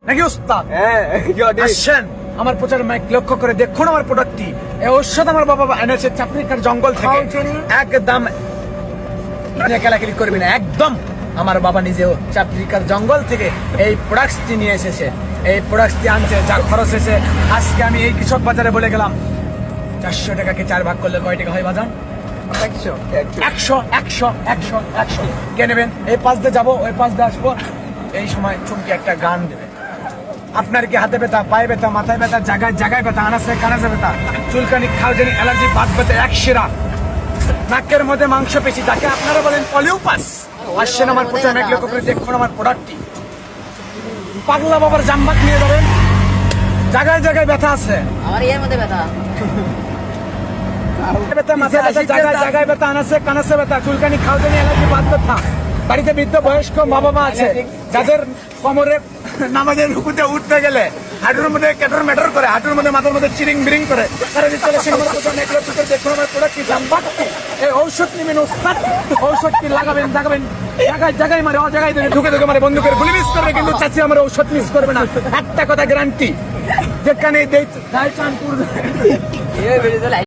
নাকি ওস্তাদ? আসছেন আমার প্রচার মাইক লক্ষ্য করে দেখুন আমার প্রোডাক্টটি। এই ঔষধ আমার বাবা এনেছে চাপড়িকার জঙ্গল থেকে। একদম কেলাকেলি করবি না, একদম আমার বাবা নিজেও চাপড়িকার জঙ্গল থেকে এই প্রোডাক্টটি নিয়ে এসেছে। এই প্রোডাক্টটি আনছে, যা খরচ হয়েছে আজকে আমি এই কৃষক বাজারে বলে গেলাম 400 টাকাকে 4 ভাগ করলে কয় টাকা হয় বাজান? 100। কে নেবেন? এই পাশ দিয়ে যাবো, ওই পাশ দিয়ে আসবো, এই সময় চুমকি একটা গান দেবে। আপনার কি হাতে ব্যথা, পায়ে ব্যথা, মাথায় ব্যথা, জায়গায় জায়গায় ব্যথা, আনাসে কানাসে ব্যথা, চুলকানি, খাওয়ানি, অ্যালার্জি, বাত ব্যথা, একশিরা, নাকের মধ্যে মাংস পেশি, যাকে আপনারা বলেন পলিউপাস, আসছেন আমার প্রচার এক লক্ষ্য করে দেখুন আমার প্রোডাক্টটি। পাগলা বাবার জাম্বাক নিয়ে যাবেন, জায়গায় জায়গায় ব্যথা আছে, আমার এর মধ্যে ব্যথা ব্যথা, মাথায় ব্যথা, জায়গায় জায়গায় ব্যথা, আনাসে কানাসে ব্যথা, চুলকানি, খাওয়ানি, অ্যালার্জি, বাত ব্যথা। বাড়িতে বৃদ্ধ বয়স্ক বাবা মা আছে যাদের কোমরে নামাজের রুকুতে উঠতে গেলে হাঁটুর মধ্যে কেটর মেটর করে, হাঁটুর মধ্যে মাথার মধ্যে চিরিং বিরিং করে, তারা যে চলে সেগুলো দেখুন আমার প্রোডাক্টটি জাম্বাকটি। এই ঔষধ নেবেন ওস্তাদ, ঔষধটি লাগাবেন, দেখাবেন, জায়গায় জায়গায় মারে, অ জায়গায় দেবে, ঢুকে ঢুকে মারে, বন্দুকের গুলি মিস করবে, কিন্তু চাচি আমার ঔষধ মিস করবে না। একটা কথা গ্যারান্টি, যেখানে চাঁদপুর